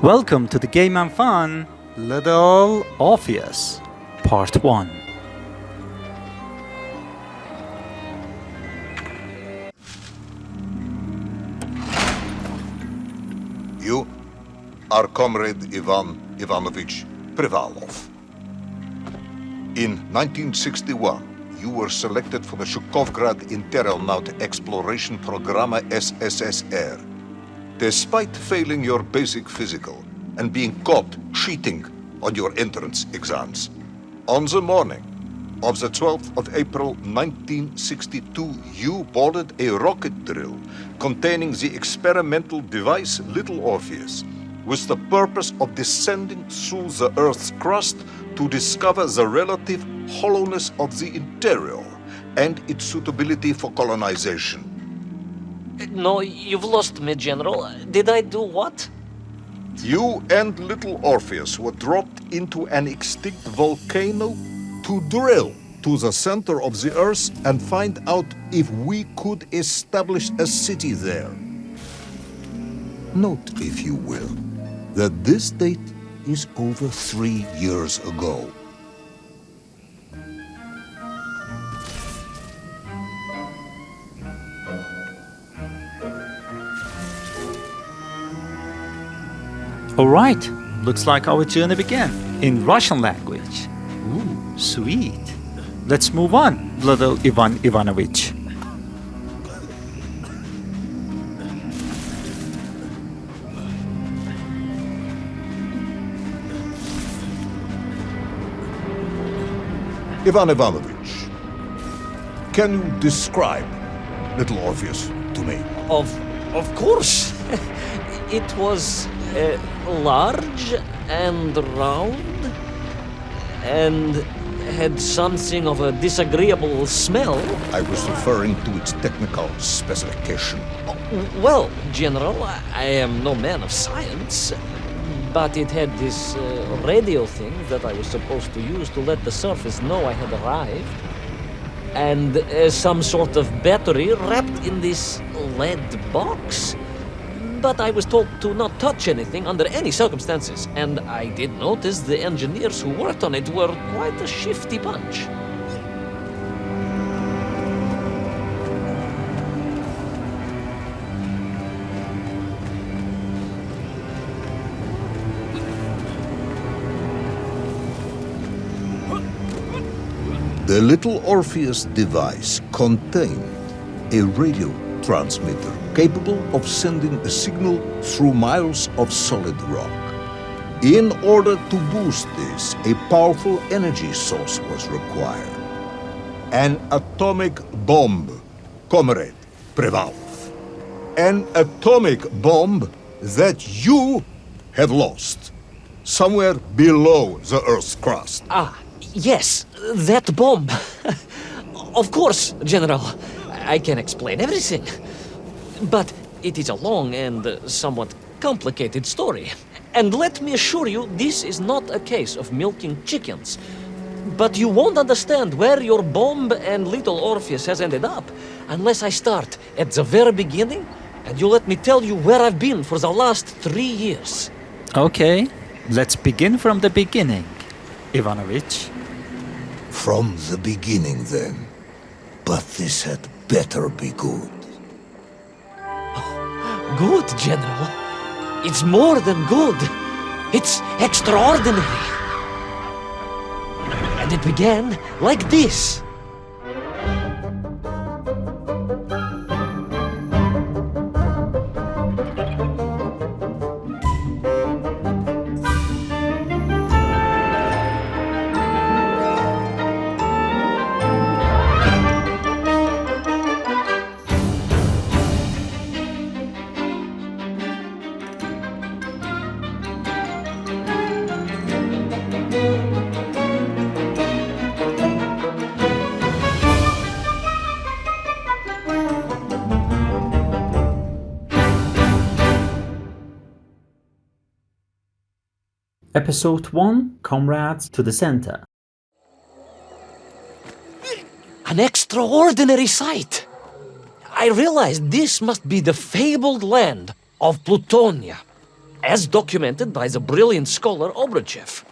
Welcome to the Game and Fun Little Orpheus, Part 1. You are Comrade Ivan Ivanovich Privalov. In 1961, you were selected for the Shukovgrad Internaut Exploration Program SSSR. Despite failing your basic physical and being caught cheating on your entrance exams, on the morning of the 12th of April 1962, you boarded a rocket drill containing the experimental device Little Orpheus, with the purpose of descending through the Earth's crust to discover the relative hollowness of the interior and its suitability for colonization. No, you've lost me, General. Did I do what? You and Little Orpheus were dropped into an extinct volcano to drill to the center of the Earth and find out if we could establish a city there. Note, if you will, that this date is over 3 years ago. Alright, looks like our journey began in Russian language. Ooh, sweet. Let's move on, little Ivan Ivanovich. Ivan Ivanovich, can you describe Little Orpheus to me? Of course. It was large and round and had something of a disagreeable smell. I was referring to its technical specification. Well, General, I am no man of science, but it had this radio thing that I was supposed to use to let the surface know I had arrived, and some sort of battery wrapped in this lead box. But I was told to not touch anything under any circumstances, and I did notice the engineers who worked on it were quite a shifty bunch. The Little Orpheus device contained a radio transmitter capable of sending a signal through miles of solid rock. In order to boost this, a powerful energy source was required. An atomic bomb, Comrade Privalov. An atomic bomb that you have lost somewhere below the Earth's crust. Yes, that bomb. Of course, General. I can explain everything. But it is a long and somewhat complicated story. And let me assure you, this is not a case of milking chickens. But you won't understand where your bomb and Little Orpheus has ended up unless I start at the very beginning and you let me tell you where I've been for the last 3 years. Okay, let's begin from the beginning, Ivanovich. From the beginning, then. But this had better be good. Good, General. It's more than good. It's extraordinary. And it began like this. Episode 1, Comrades to the Center. An extraordinary sight. I realized this must be the fabled land of Plutonia. as documented by the brilliant scholar Obruchev.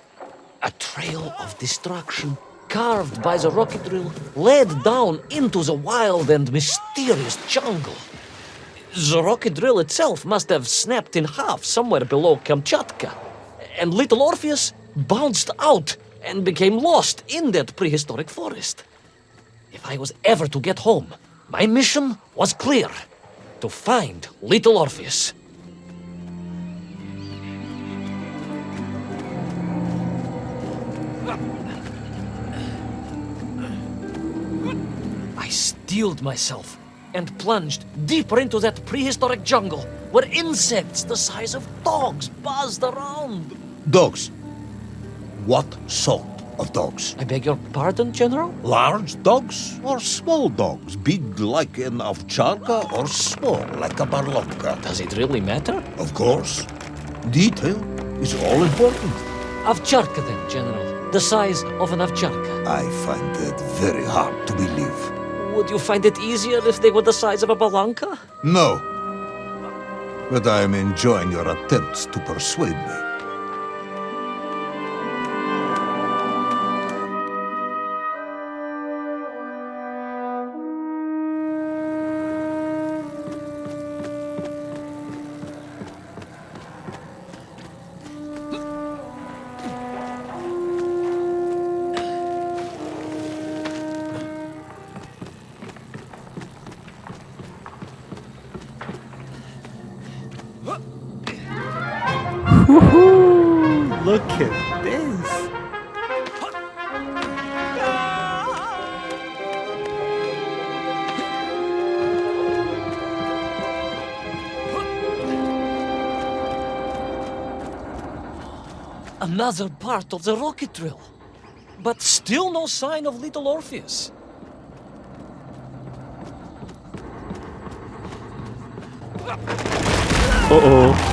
A trail of destruction carved by the rocket drill led down into the wild and mysterious jungle. The rocket drill itself must have snapped in half somewhere below Kamchatka, and little Orpheus bounced out and became lost in that prehistoric forest. If I was ever to get home, my mission was clear: to find little Orpheus. I steeled myself and plunged deeper into that prehistoric jungle where insects the size of dogs buzzed around. Dogs. What sort of dogs? I beg your pardon, General? Large dogs or small dogs? Big like an ovcharka or small like a barlonka? Does it really matter? Of course. Detail is all important. Ovcharka then, General. The size of an ovcharka. I find that very hard to believe. Would you find it easier if they were the size of a balanka? No. But I am enjoying your attempts to persuade me. Woohoo! Look at this. Another part of the rocket drill. But still no sign of little Orpheus. Uh-oh.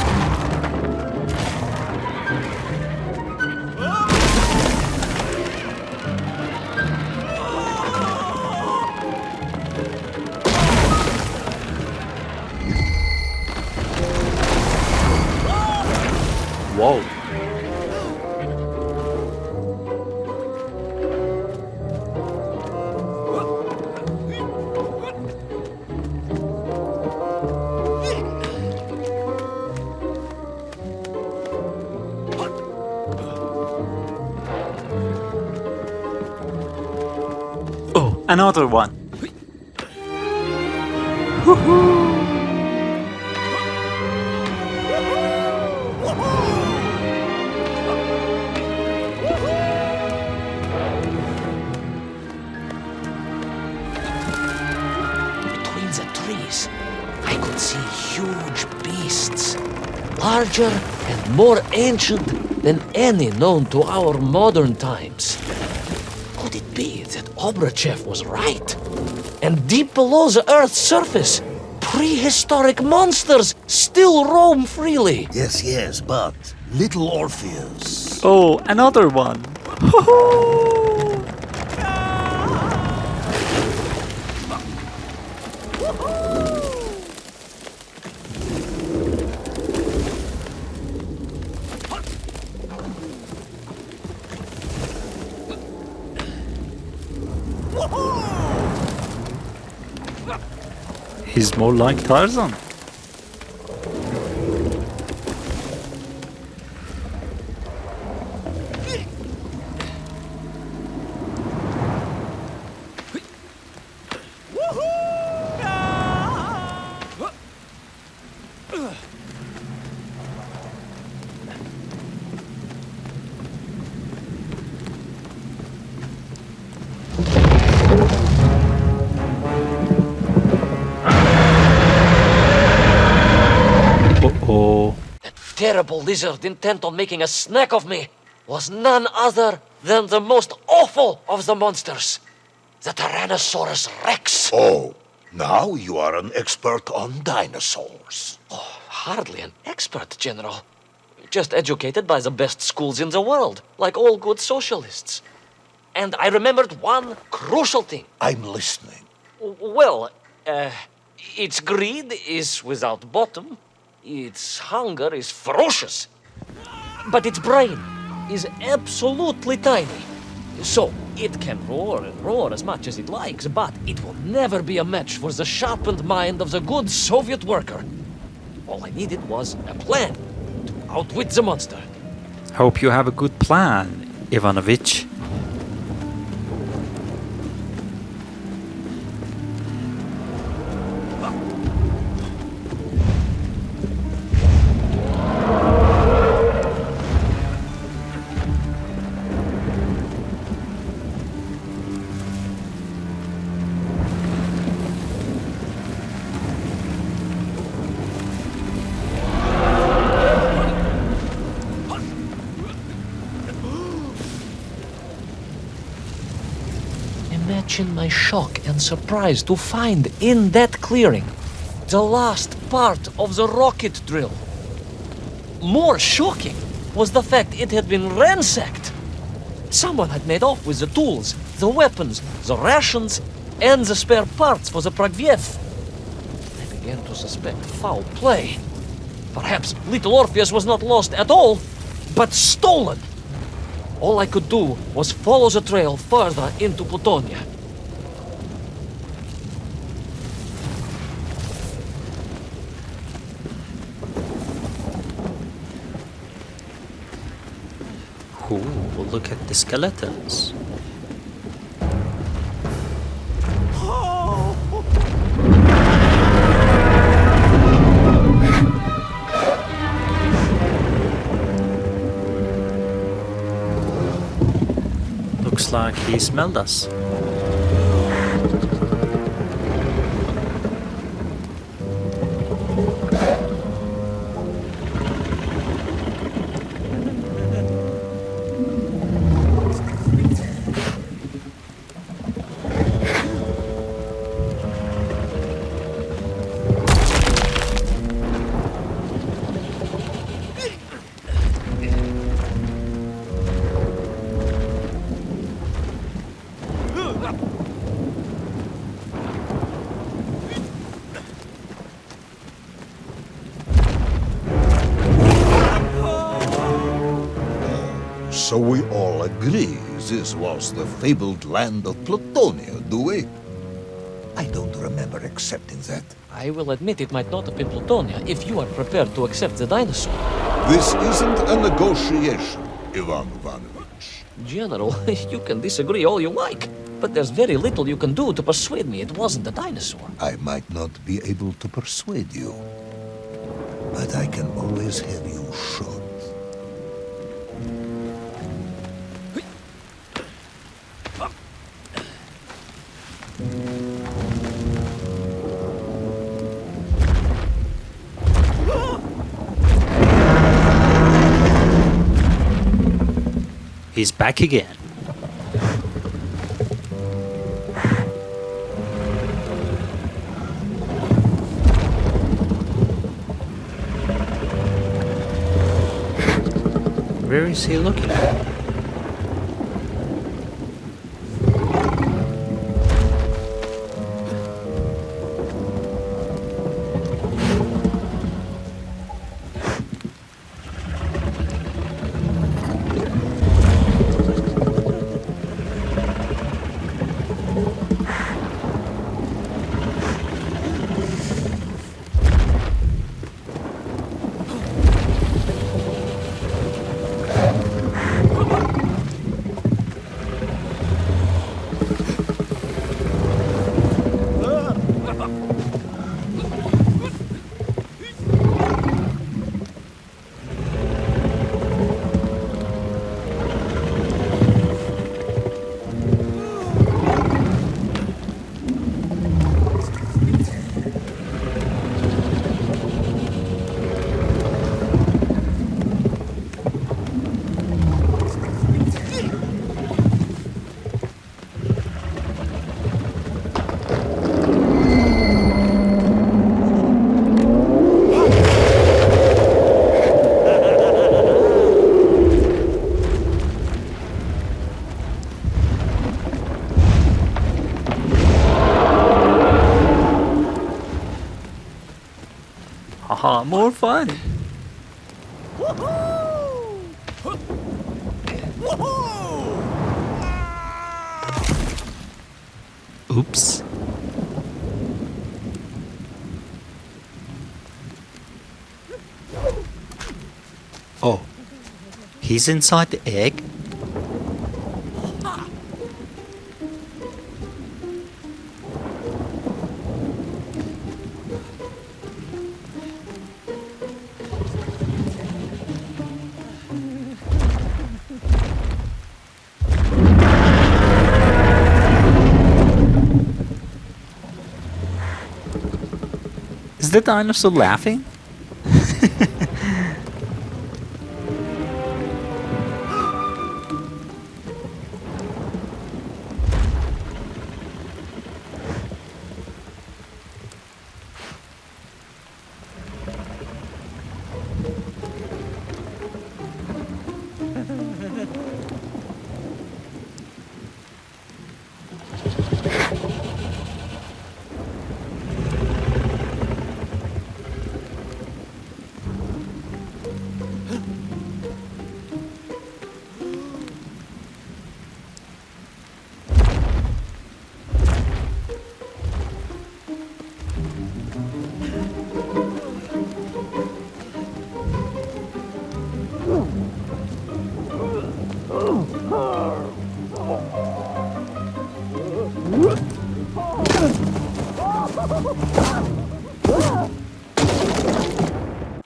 Whoa. Oh, another one. Woohoo! Between the trees, I could see huge beasts, larger and more ancient than any known to our modern times. Could it be that Obruchev was right? And deep below the Earth's surface, prehistoric monsters still roam freely. Yes, but little Orpheus. Oh, another one. Woohoo! He's more like Tarzan. Uh-oh. The terrible lizard intent on making a snack of me was none other than the most awful of the monsters, the Tyrannosaurus Rex. Oh, now you are an expert on dinosaurs. Hardly an expert, General. Just educated by the best schools in the world, like all good socialists. And I remembered one crucial thing. I'm listening. Well, its greed is without bottom, Its hunger is ferocious, but its brain is absolutely tiny. So it can roar and roar as much as it likes, but it will never be a match for the sharpened mind of the good Soviet worker. All I needed was a plan to outwit the monster. Hope you have a good plan, Ivanovich. Imagine my shock and surprise to find in that clearing the last part of the rocket drill. More shocking was the fact it had been ransacked. Someone had made off with the tools, the weapons, the rations, and the spare parts for the Pragviev. I began to suspect foul play. Perhaps little Orpheus was not lost at all, but stolen. All I could do was follow the trail further into Plutonia. Ooh, look at the skeletons. Looks like he smelled us. So we all agree this was the fabled land of Plutonia, do we? I don't remember accepting that. I will admit it might not have been Plutonia if you are prepared to accept the dinosaur. This isn't a negotiation, Ivan Ivanovich. General, you can disagree all you like, but there's very little you can do to persuade me it wasn't a dinosaur. I might not be able to persuade you, but I can always have you shot. He's back again. Where is he looking? fun. Oops. Oh, he's inside the egg? Is the dinosaur laughing?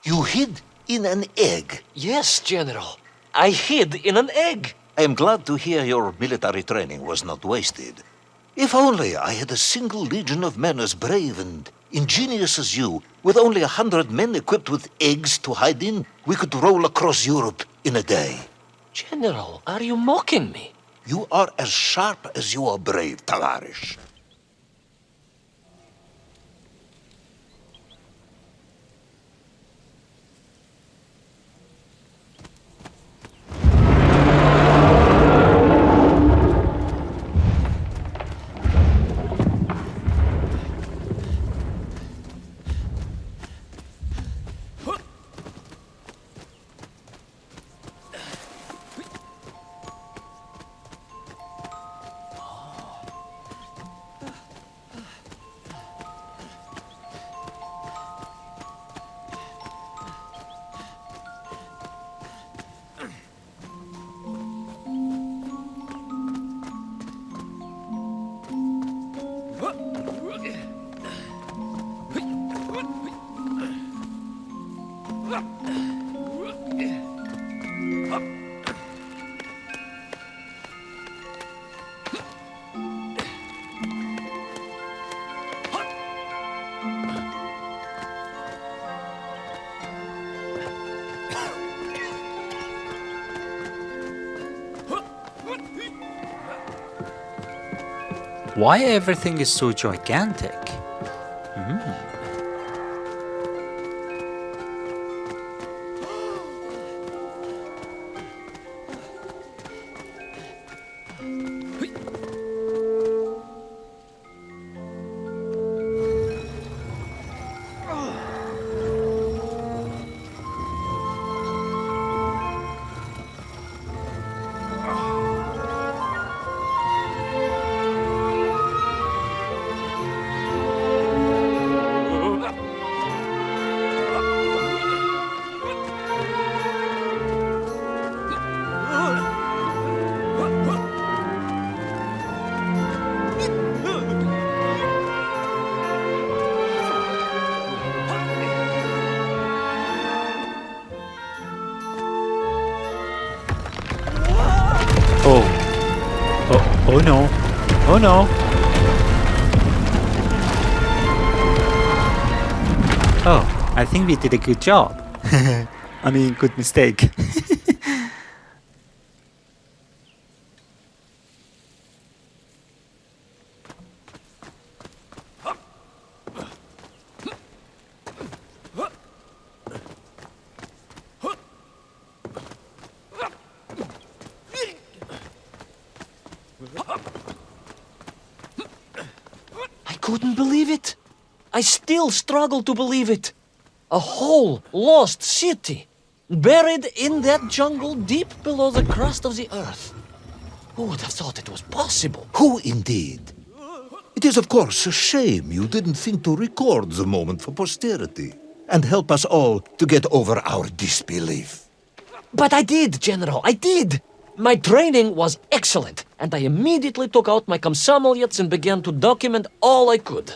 You hid in an egg. Yes, General. I hid in an egg. I am glad to hear your military training was not wasted. If only I had a single legion of men as brave and ingenious as you, with only 100 men equipped with eggs to hide in, we could roll across Europe in a day. General, are you mocking me? You are as sharp as you are brave, Tavarish. Why everything is so gigantic? Oh no. Oh no. Oh, I think we did a good job. I mean, good mistake. I couldn't believe it. I still struggle to believe it. A whole lost city, buried in that jungle deep below the crust of the earth. Who would have thought it was possible? Who indeed? It is, of course, a shame you didn't think to record the moment for posterity and help us all to get over our disbelief. But I did, General, I did! My training was excellent, and I immediately took out my komsomolets and began to document all I could.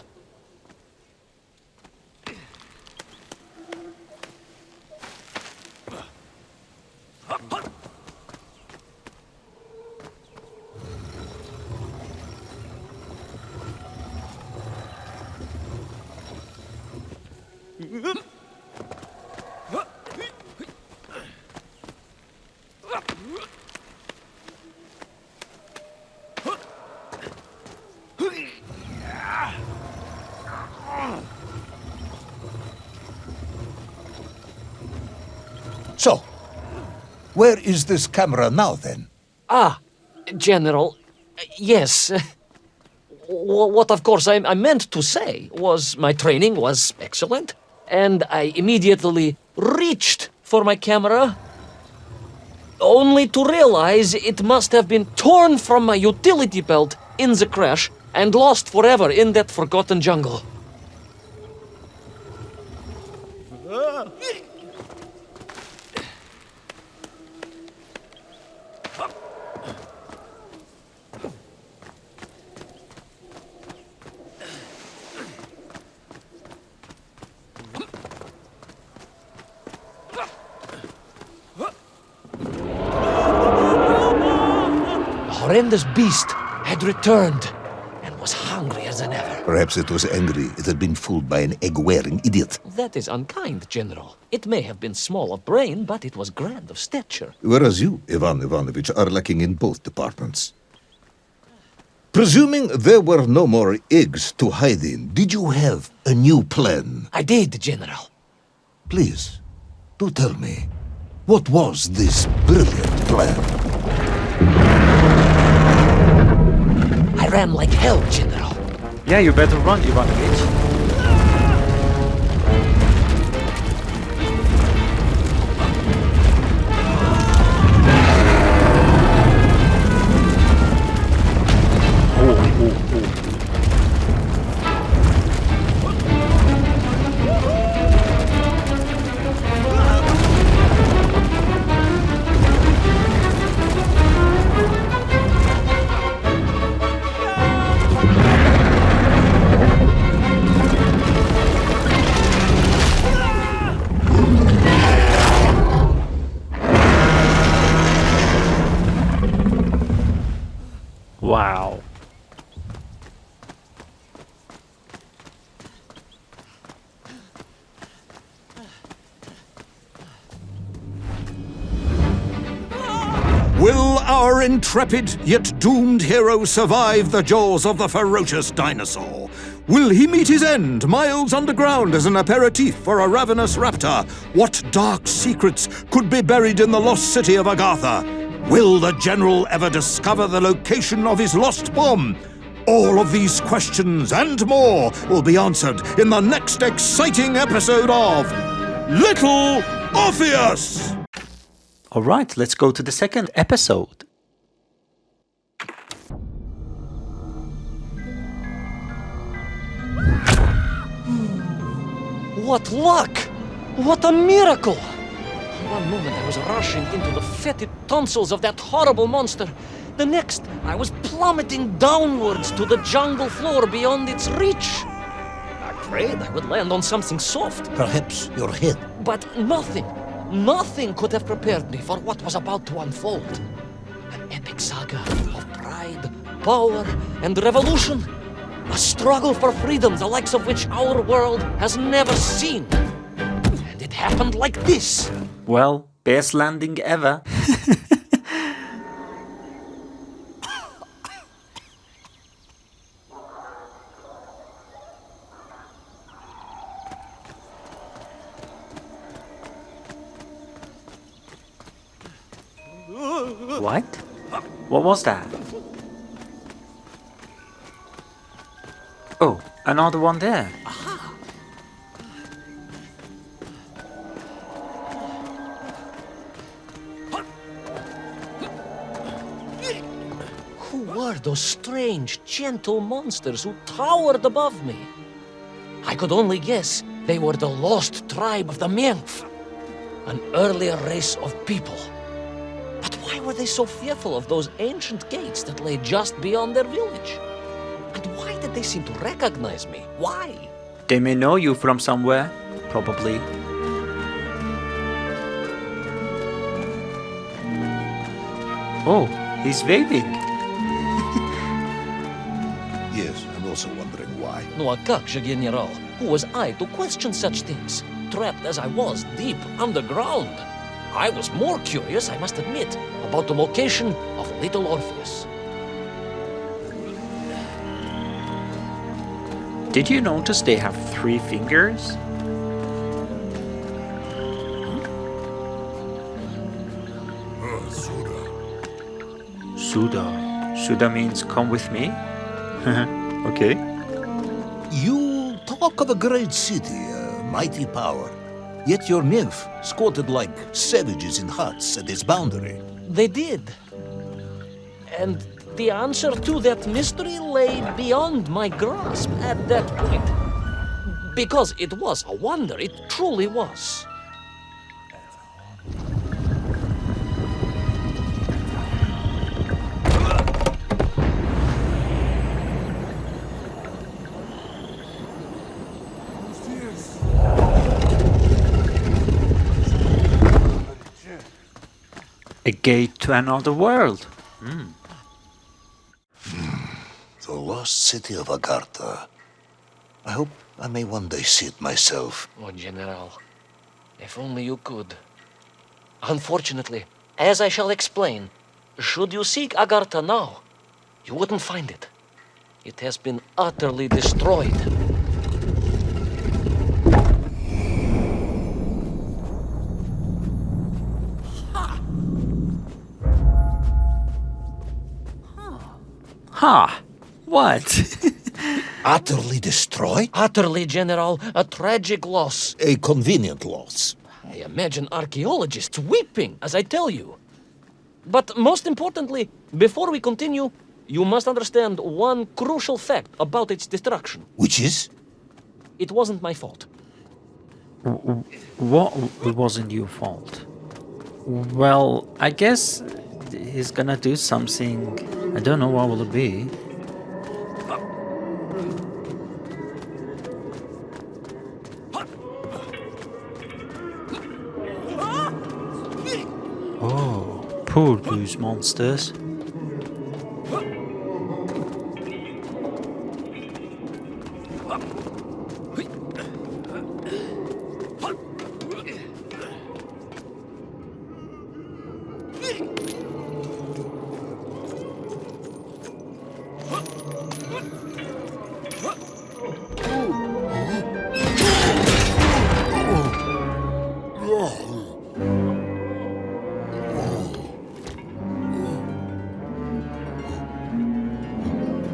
So, where is this camera now, then? Ah, General, yes. What, of course, I meant to say was my training was excellent, and I immediately reached for my camera, only to realize it must have been torn from my utility belt in the crash and lost forever in that forgotten jungle. The horrendous beast had returned and was hungrier than ever. Perhaps it was angry it had been fooled by an egg-wearing idiot. That is unkind, General. It may have been small of brain, but it was grand of stature. Whereas you, Ivan Ivanovich, are lacking in both departments. Presuming there were no more eggs to hide in, did you have a new plan? I did, General. Please, do tell me, what was this brilliant plan? I ran like hell, General. Yeah, you better run, Ivanovich. Wow. Will our intrepid yet doomed hero survive the jaws of the ferocious dinosaur? Will he meet his end miles underground as an aperitif for a ravenous raptor? What dark secrets could be buried in the lost city of Agatha? Will the general ever discover the location of his lost bomb? All of these questions and more will be answered in the next exciting episode of Little Orpheus! All right, let's go to the second episode. What luck! What a miracle! One moment I was rushing into the fetid tonsils of that horrible monster. The next, I was plummeting downwards to the jungle floor beyond its reach. I prayed I would land on something soft, Perhaps your head. but nothing could have prepared me for what was about to unfold. An epic saga of pride, power, and revolution. A struggle for freedom the likes of which our world has never seen. And it happened like this. Well, best landing ever. What? What was that? Oh, another one there. were those strange, gentle monsters who towered above me? I could only guess they were the lost tribe of the Menkf, an earlier race of people. But why were they so fearful of those ancient gates that lay just beyond their village? And why did they seem to recognize me? Why? They may know you from somewhere, probably. Oh, he's waving. Yes, I'm also wondering why. No, a как же, General? Who was I to question such things? Trapped as I was deep underground. I was more curious, I must admit, about the location of little Orpheus. Did you notice they have 3 fingers? Suda. Suda means come with me? Okay. You talk of a great city, a mighty power. Yet your nymph squatted like savages in huts at its boundary. They did. And the answer to that mystery lay beyond my grasp at that point. Because it was a wonder, it truly was. A gate to another world. The lost city of Agartha. I hope I may one day see it myself. Oh, General, if only you could. Unfortunately, as I shall explain, should you seek Agartha now, you wouldn't find it. It has been utterly destroyed. Ha! What? Utterly destroyed? Utterly, General, a tragic loss. A convenient loss. I imagine archaeologists weeping as I tell you. But most importantly, before we continue, you must understand one crucial fact about its destruction. Which is? It wasn't my fault. What wasn't your fault? Well, I guess he's gonna do something. I don't know what will it be. Oh, poor those monsters.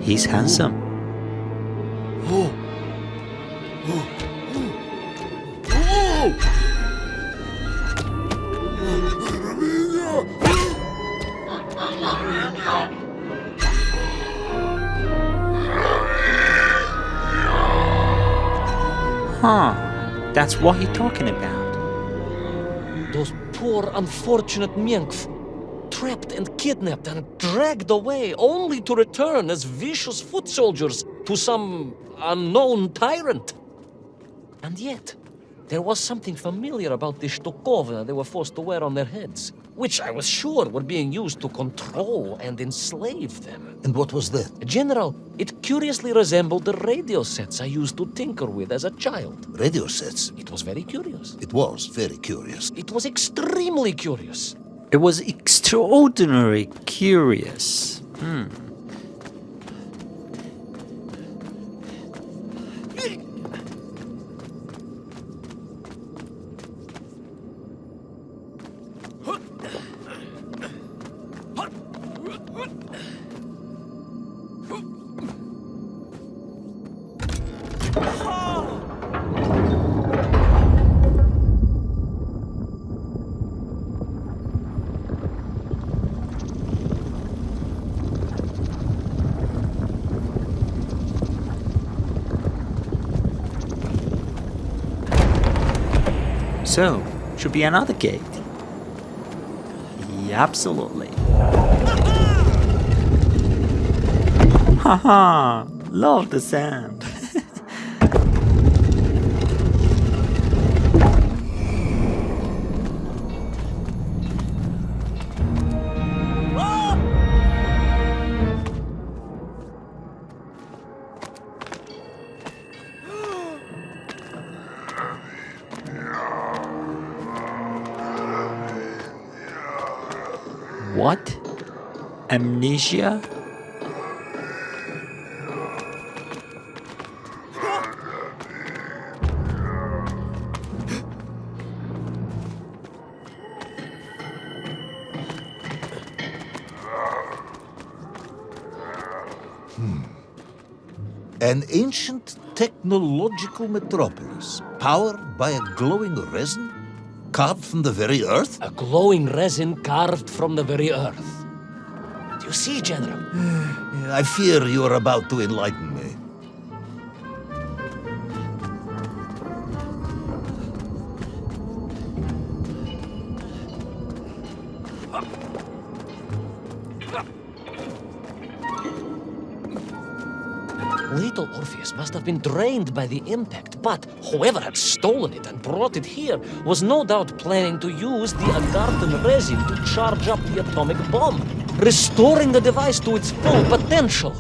He's handsome. Huh, that's what he's talking about. Those poor, unfortunate Menkf, trapped and kidnapped and dragged away, only to return as vicious foot soldiers to some unknown tyrant. And yet, there was something familiar about the shtukova they were forced to wear on their heads, which I was sure were being used to control and enslave them. And what was that? General, it curiously resembled the radio sets I used to tinker with as a child. Radio sets. It was very curious. It was very curious. It was extremely curious. It was extraordinarily curious. So, should be another gate. Yeah, absolutely. Haha, love the sand. What? Amnesia? An ancient technological metropolis, powered by a glowing resin, carved from the very earth? A glowing resin carved from the very earth. Do you see, General? I fear you are about to enlighten me. Little Orpheus must have been drained by the impact, but whoever had stolen it and brought it here was no doubt planning to use the Agarthan resin to charge up the atomic bomb, restoring the device to its full potential.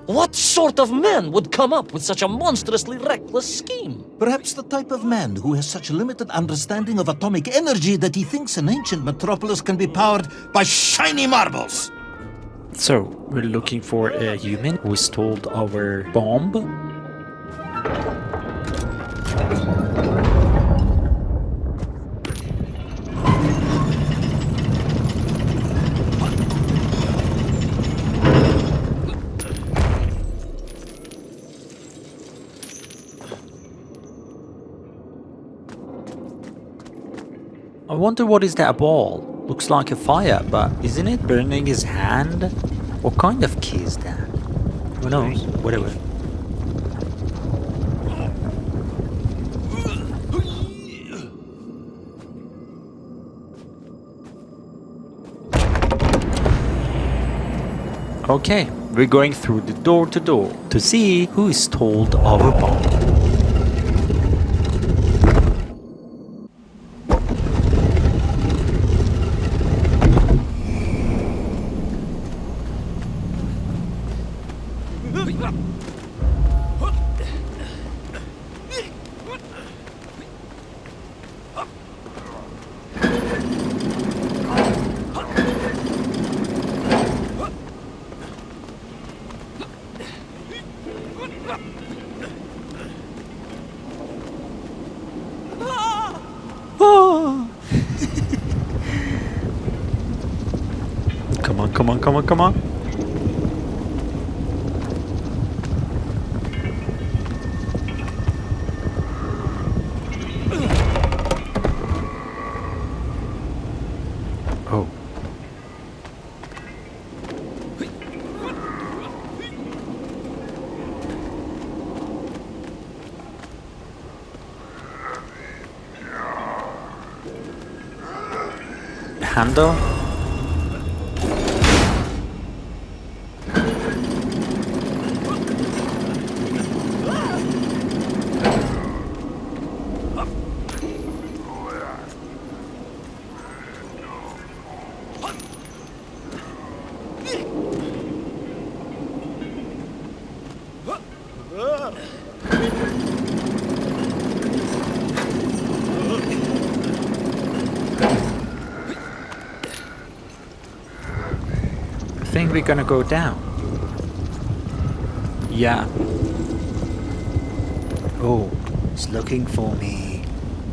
What sort of man would come up with such a monstrously reckless scheme? Perhaps the type of man who has such limited understanding of atomic energy that he thinks an ancient metropolis can be powered by shiny marbles. So, we're looking for a human who stole our bomb. I wonder what is that ball? Looks like a fire, but isn't it burning his hand? What kind of key is that? Who knows? Whatever. Okay, we're going through the door to see who stole our bomb. Come on, come on, come on, come on. Oh. Handle? I think we're gonna go down. Yeah. Oh, it's looking for me.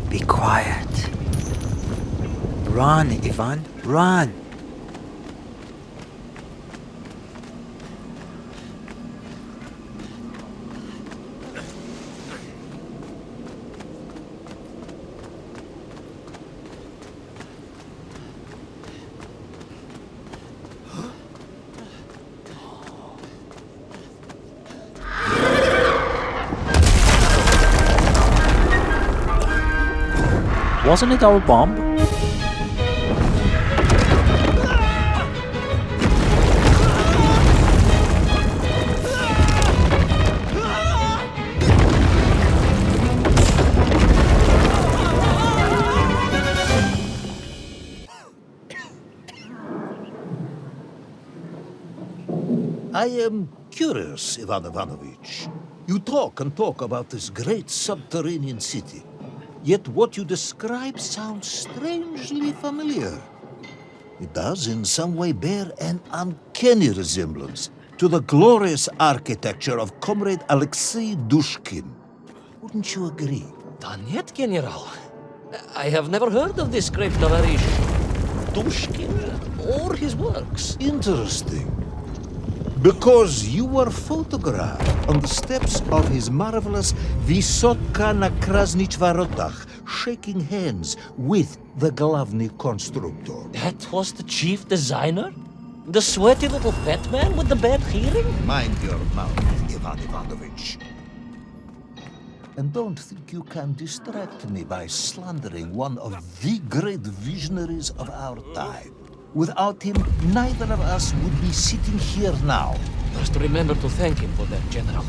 Be quiet. Run, Ivan, run. Wasn't it our bomb? I am curious, Ivan Ivanovich. You talk and talk about this great subterranean city. Yet what you describe sounds strangely familiar. It does in some way bear an uncanny resemblance to the glorious architecture of Comrade Alexei Dushkin. Wouldn't you agree? Нет, General. I have never heard of this great tavarish Dushkin or his works. Interesting. Because you were photographed on the steps of his marvelous Vysotka na Krasnich Varotach, shaking hands with the Glavny Constructor. That was the chief designer? The sweaty little fat man with the bad hearing? Mind your mouth, Ivan Ivanovich. And don't think you can distract me by slandering one of the great visionaries of our time. Without him, neither of us would be sitting here now. Must remember to thank him for that, General.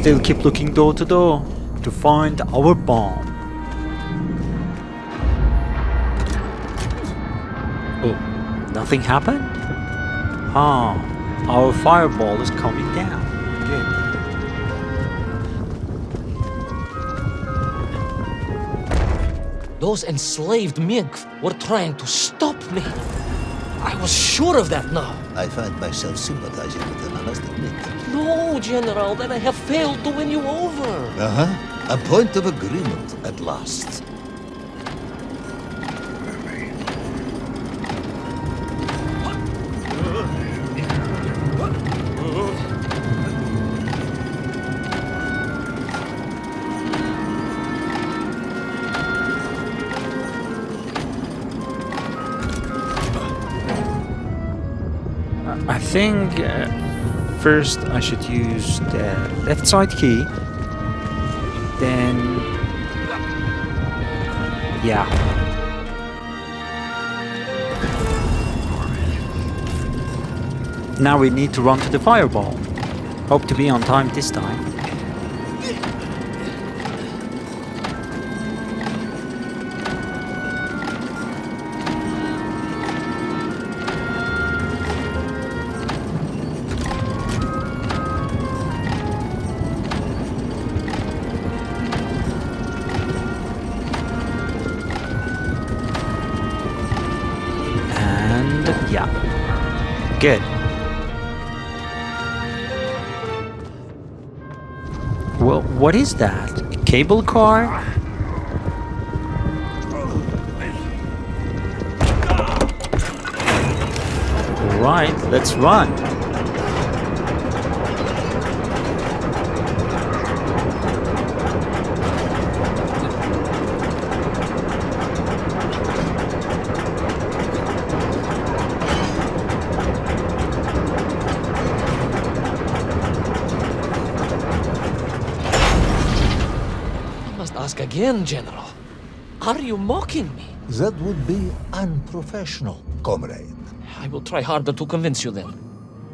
Still keep looking door to door to find our bomb. Oh, nothing happened? Our fireball is coming down. Good. Those enslaved Mink were trying to stop me. I was sure of that now. I find myself sympathizing with them, I must admit. No, General, then I have failed to win you over. A point of agreement at last. I think first I should use the left side key. Then, yeah. Now we need to run to the fireball. Hope to be on time this time. Yeah. Good. Well, what is that? A cable car? Alright, let's run. Ask again, General. Are you mocking me? That would be unprofessional, comrade. I will try harder to convince you then.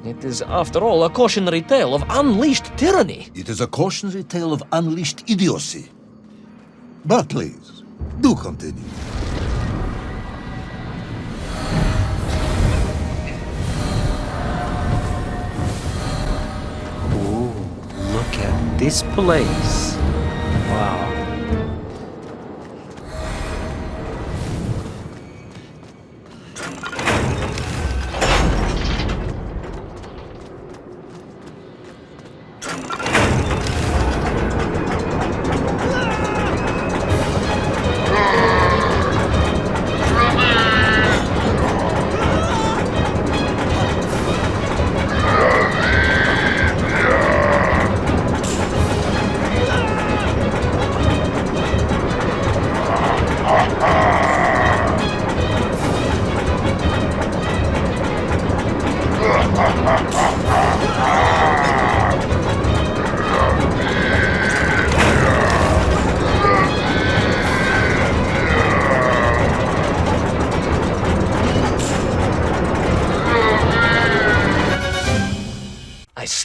It is, after all, a cautionary tale of unleashed tyranny. It is a cautionary tale of unleashed idiocy. But please, do continue. Ooh, look at this place. Wow.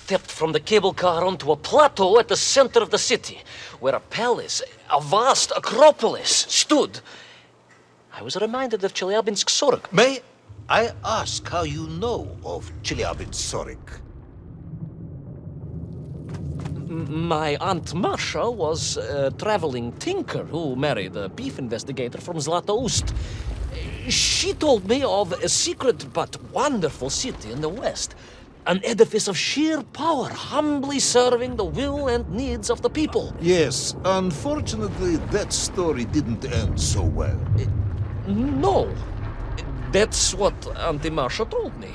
stepped from the cable car onto a plateau at the center of the city, where a palace, a vast acropolis, stood. I was reminded of Chelyabinsk Sorok. May I ask how you know of Chelyabinsk-Sorik? My Aunt Masha was a traveling tinker who married a beef investigator from Zlatoust. She told me of a secret but wonderful city in the west. An edifice of sheer power, humbly serving the will and needs of the people. Yes, unfortunately, that story didn't end so well. No. That's what Auntie Marcia told me.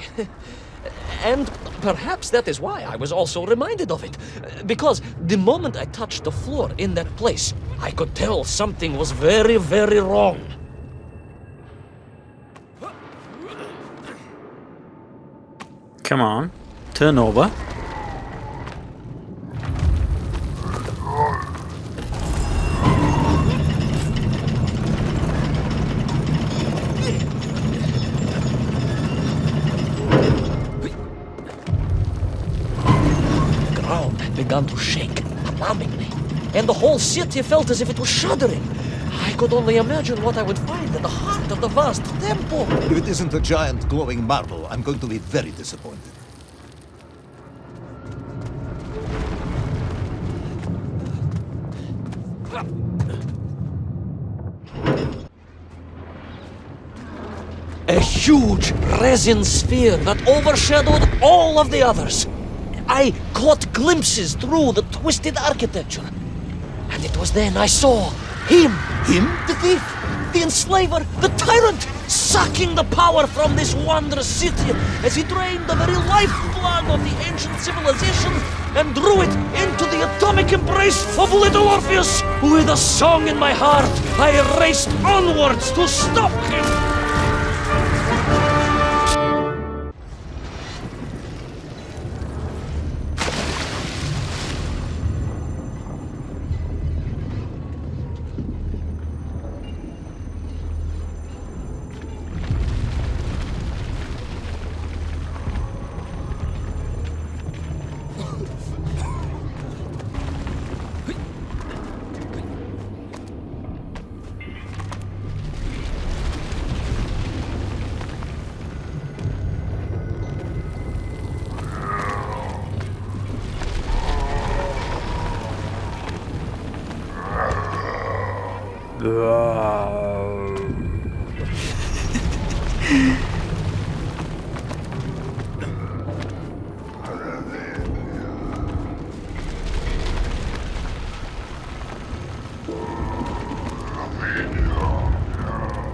And perhaps that is why I was also reminded of it. Because the moment I touched the floor in that place, I could tell something was very, very wrong. Come on, turn over. The ground had begun to shake alarmingly, and the whole city felt as if it was shuddering. I could only imagine what I would find in the heart of the vast temple. If it isn't a giant glowing marble, I'm going to be very disappointed. A huge resin sphere that overshadowed all of the others. I caught glimpses through the twisted architecture. And it was then I saw him. Him? The thief, the enslaver, the tyrant, sucking the power from this wondrous city as he drained the very lifeblood of the ancient civilization and drew it into the atomic embrace of little Orpheus. With a song in my heart, I raced onwards to stop him.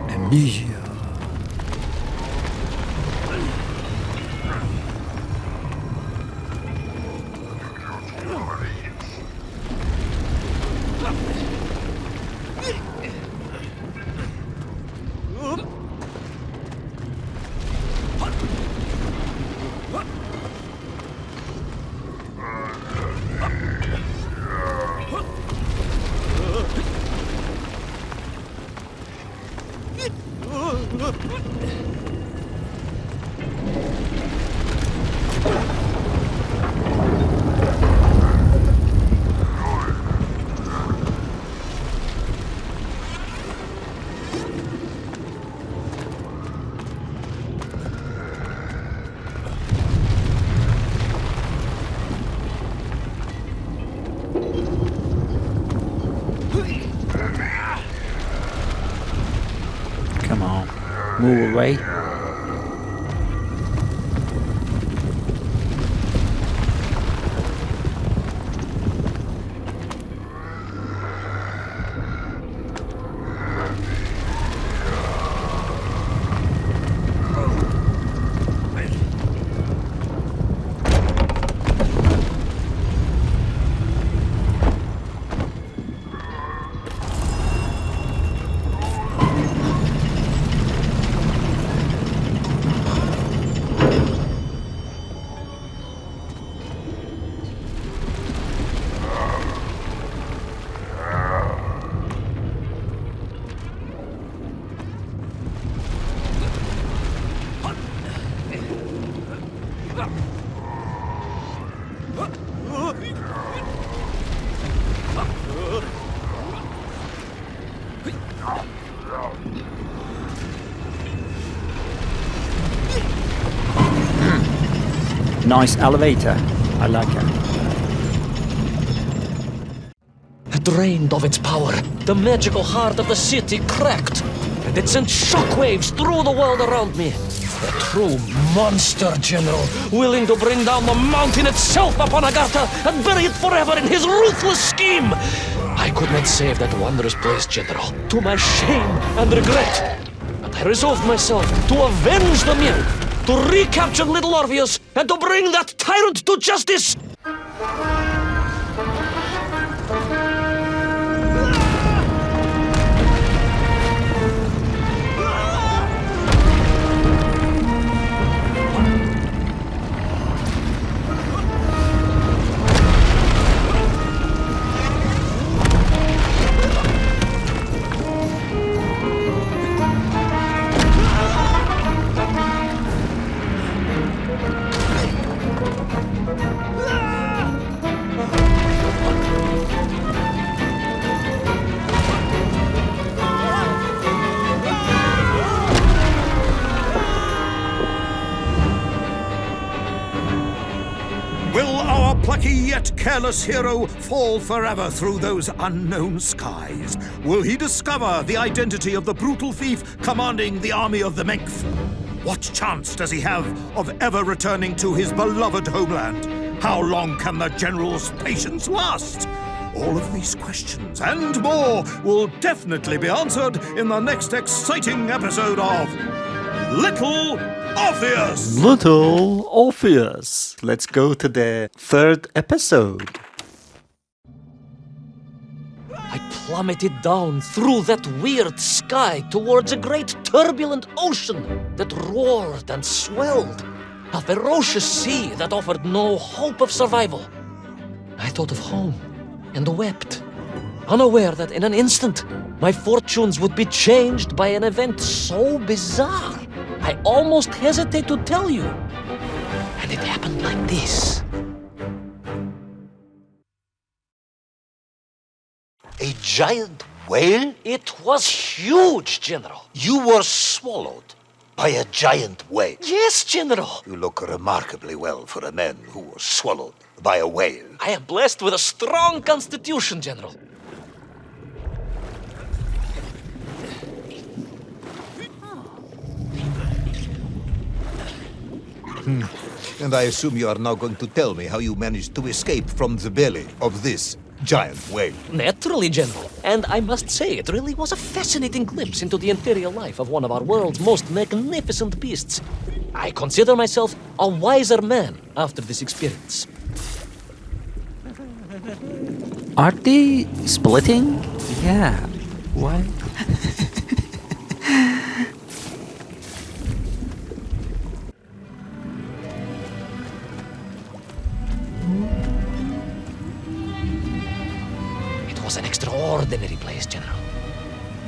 Amnesia. Come on, move away. Nice elevator. I like it. Drained of its power, the magical heart of the city cracked, and it sent shockwaves through the world around me. A true monster, General, willing to bring down the mountain itself upon Agartha and bury it forever in his ruthless scheme. I could not save that wondrous place, General, to my shame and regret. But I resolved myself to avenge the myth, to recapture little Orpheus, and to bring that tyrant to justice. Will our plucky yet careless hero fall forever through those unknown skies? Will he discover the identity of the brutal thief commanding the army of the Menk? What chance does he have of ever returning to his beloved homeland? How long can the general's patience last? All of these questions and more will definitely be answered in the next exciting episode of Little Orpheus! Little Orpheus. Let's go to the third episode. I plummeted down through that weird sky towards a great turbulent ocean that roared and swelled. A ferocious sea that offered no hope of survival. I thought of home and wept, unaware that in an instant my fortunes would be changed by an event so bizarre I almost hesitate to tell you. And it happened like this. A giant whale? It was huge, General. You were swallowed by a giant whale. Yes, General. You look remarkably well for a man who was swallowed by a whale. I am blessed with a strong constitution, General. And I assume you are now going to tell me how you managed to escape from the belly of this giant whale. Naturally, General. And I must say, it really was a fascinating glimpse into the interior life of one of our world's most magnificent beasts. I consider myself a wiser man after this experience. Are they splitting? Yeah. Why? It was an extraordinary place, General.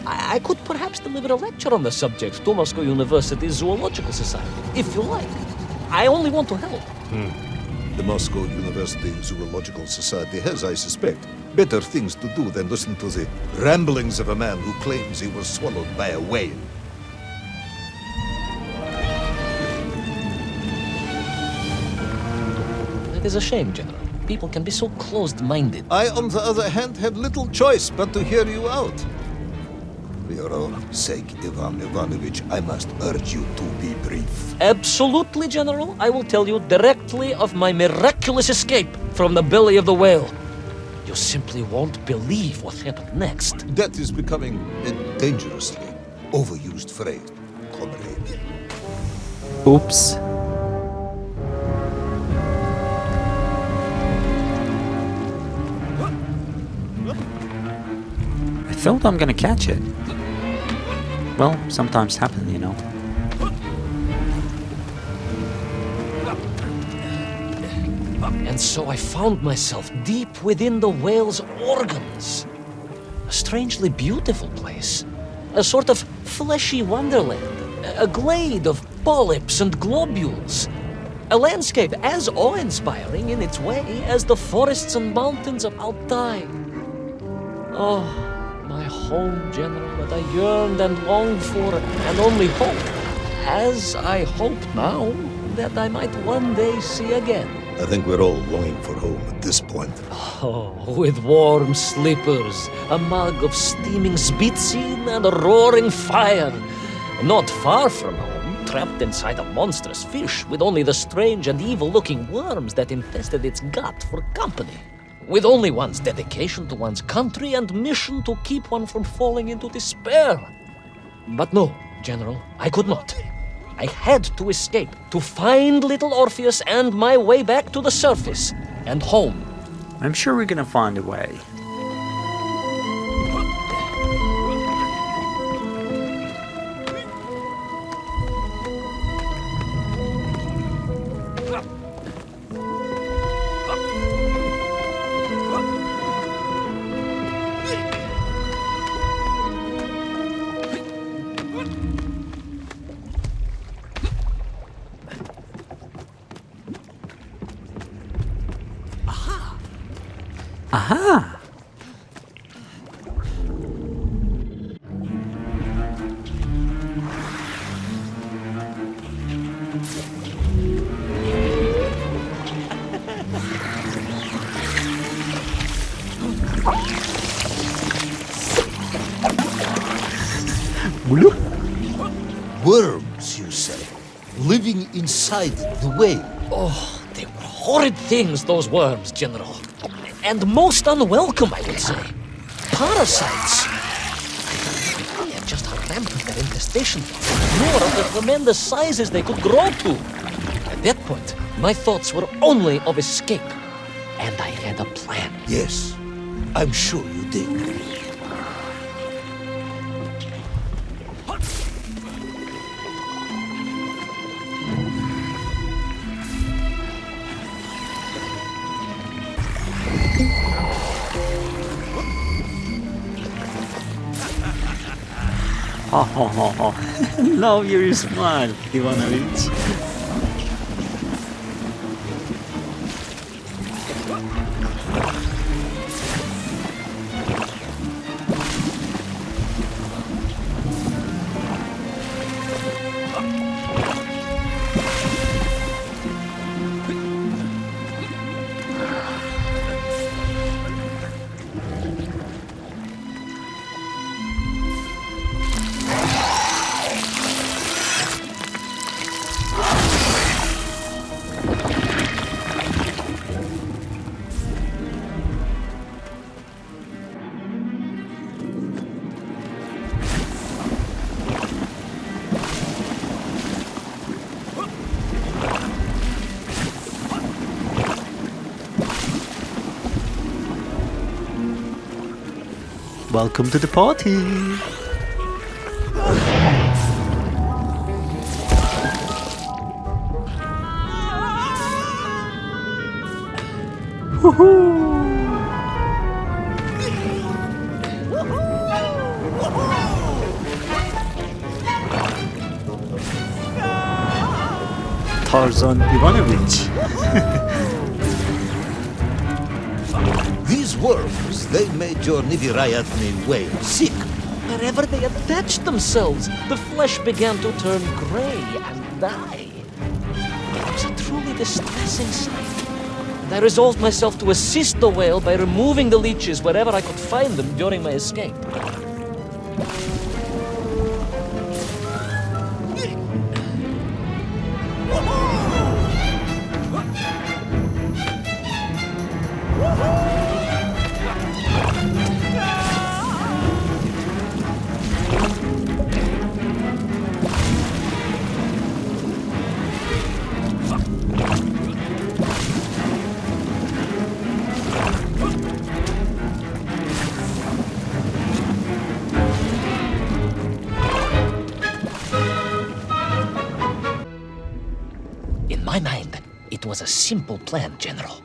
I could perhaps deliver a lecture on the subject to Moscow University's Zoological Society, if you like. I only want to help. The Moscow University Zoological Society has, I suspect, better things to do than listen to the ramblings of a man who claims he was swallowed by a whale. It is a shame, General. People can be so closed-minded. I, on the other hand, had little choice but to hear you out. For your own sake, Ivan Ivanovich, I must urge you to be brief. Absolutely, General. I will tell you directly of my miraculous escape from the belly of the whale. You simply won't believe what happened next. That is becoming a dangerously overused phrase, comrade. Oops. I thought I'm gonna catch it. Well, sometimes happen, you know. And so I found myself deep within the whale's organs. A strangely beautiful place. A sort of fleshy wonderland. A glade of polyps and globules. A landscape as awe-inspiring in its way as the forests and mountains of Altai. Oh, my home, General, that I yearned and longed for, and only hoped, as I hope now, that I might one day see again. I think we're all longing for home at this point. Oh, with warm slippers, a mug of steaming spitzin, and a roaring fire. Not far from home, trapped inside a monstrous fish with only the strange and evil-looking worms that infested its gut for company. With only one's dedication to one's country and mission to keep one from falling into despair. But no, General, I could not. I had to escape, to find little Orpheus and my way back to the surface and home. I'm sure we're gonna find a way. Aha! Bloop. Worms, you say? Living inside the whale. Oh, they were horrid things, those worms, General. And most unwelcome, I would say. Parasites. I had just a rampant their infestation, nor of the tremendous sizes they could grow to. At that point, my thoughts were only of escape. And I had a plan. Yes, I'm sure you did. Ha ha ha ha. Love your smile, Ivanovic. Welcome to the party. Tarzan Ivanovic. These worms, they made your Nivirayatni whale sick. Wherever they attached themselves, the flesh began to turn gray and die. It was a truly distressing sight. And I resolved myself to assist the whale by removing the leeches wherever I could find them during my escape. In my mind, it was a simple plan, General.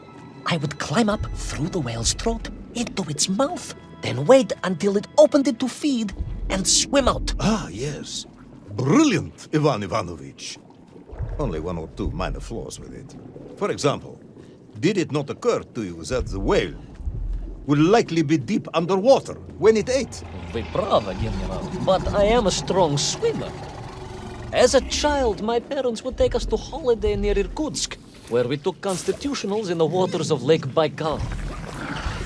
I would climb up through the whale's throat into its mouth, then wait until it opened it to feed and swim out. Ah, yes. Brilliant, Ivan Ivanovich. Only one or two minor flaws with it. For example, did it not occur to you that the whale will likely be deep underwater when it ate? Вы правы, General, but I am a strong swimmer. As a child, my parents would take us to holiday near Irkutsk, where we took constitutionals in the waters of Lake Baikal.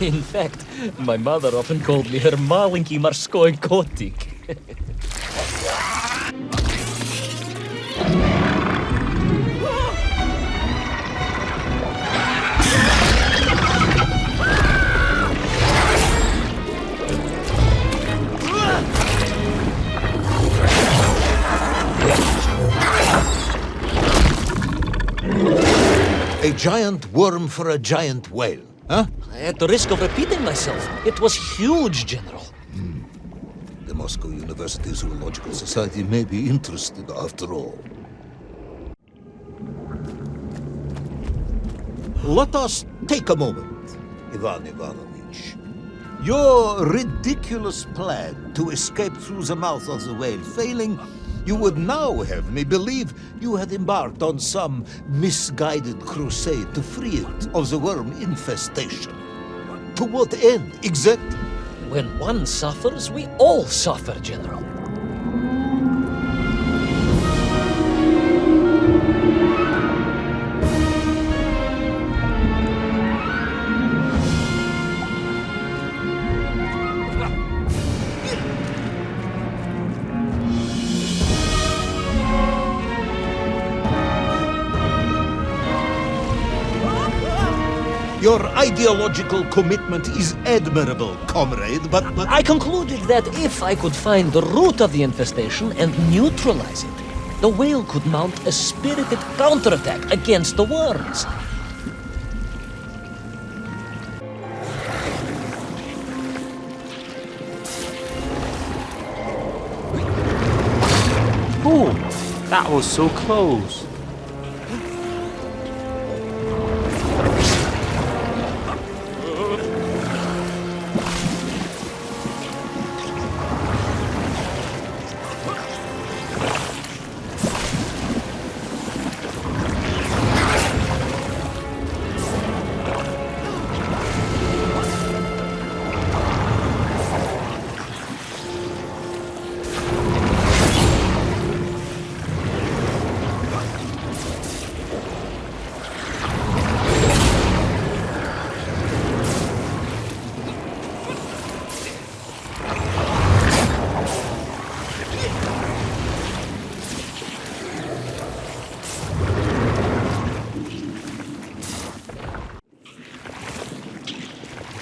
In fact, my mother often called me her malenький морской котик. A giant worm for a giant whale, huh? At the risk of repeating myself, it was huge, General. The Moscow University Zoological Society may be interested after all. Let us take a moment, Ivan Ivanovich. Your ridiculous plan to escape through the mouth of the whale failing, you would now have me believe you had embarked on some misguided crusade to free it of the worm infestation. To what end, exactly? When one suffers, we all suffer, General. Your ideological commitment is admirable, comrade, but... I concluded that if I could find the root of the infestation and neutralize it, the whale could mount a spirited counterattack against the worms. Oh, that was so close.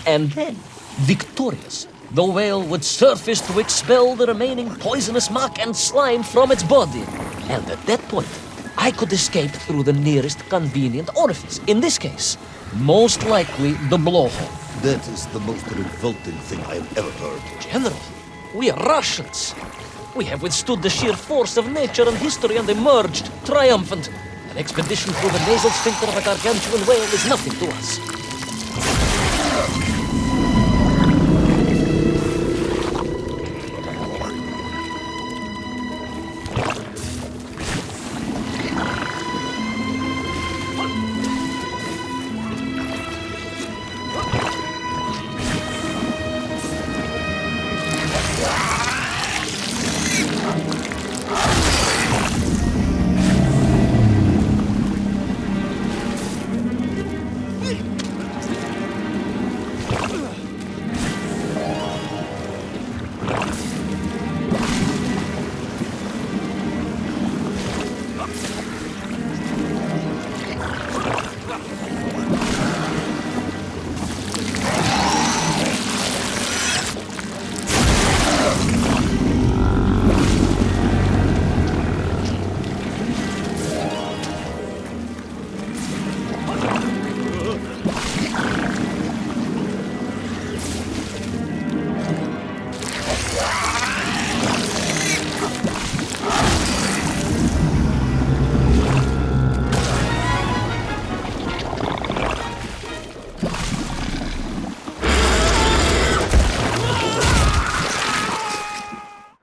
And then, victorious, the whale would surface to expel the remaining poisonous muck and slime from its body. And at that point, I could escape through the nearest convenient orifice. In this case, most likely the blowhole. That is the most revolting thing I have ever heard. General, we are Russians. We have withstood the sheer force of nature and history and emerged triumphant. An expedition through the nasal sphincter of a gargantuan whale is nothing to us.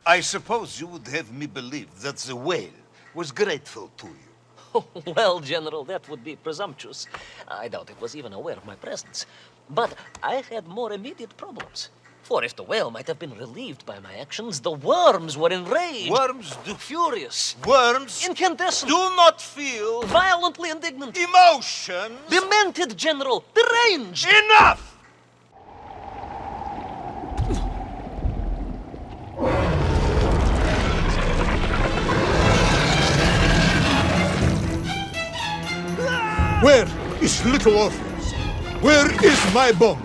I suppose you would have me believe that the whale was grateful to you. Well, General, that would be presumptuous. I doubt it was even aware of my presence. But I had more immediate problems. For if the whale might have been relieved by my actions, the worms were enraged. Worms do. Furious. Worms Incandescent. do not feel Violently indignant. emotions. Demented, General. Deranged. Enough! Where is little Orpheus? Where is my bomb?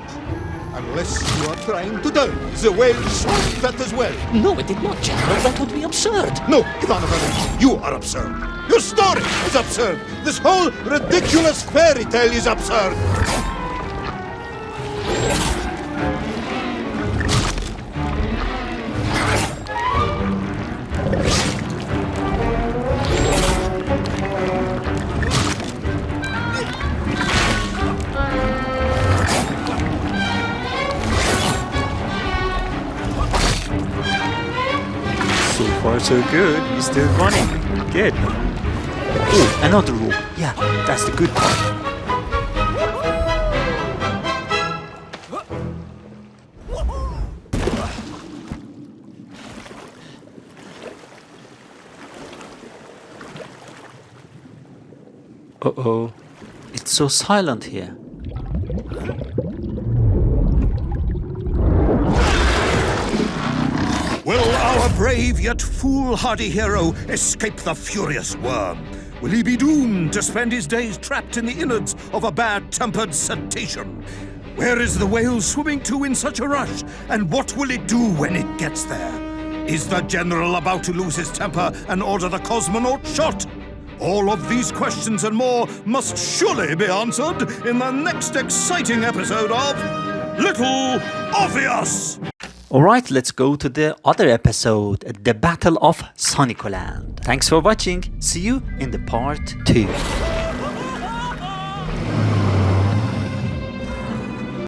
Unless you are trying to tell me the whale solved that as well. No, it did not, General. That would be absurd. No, Ivan Ivanovich, you are absurd. Your story is absurd. This whole ridiculous fairy tale is absurd. So far, so good. He's still running. Good. Oh, another rope. Yeah, that's the good part. Uh-oh. It's so silent here. Will our brave yet foolhardy hero escape the furious worm? Will he be doomed to spend his days trapped in the innards of a bad-tempered cetacean? Where is the whale swimming to in such a rush? And what will it do when it gets there? Is the general about to lose his temper and order the cosmonaut shot? All of these questions and more must surely be answered in the next exciting episode of Little Orpheus! Alright, let's go to the other episode, the Battle of Sonicoland. Thanks for watching. See you in the part 2.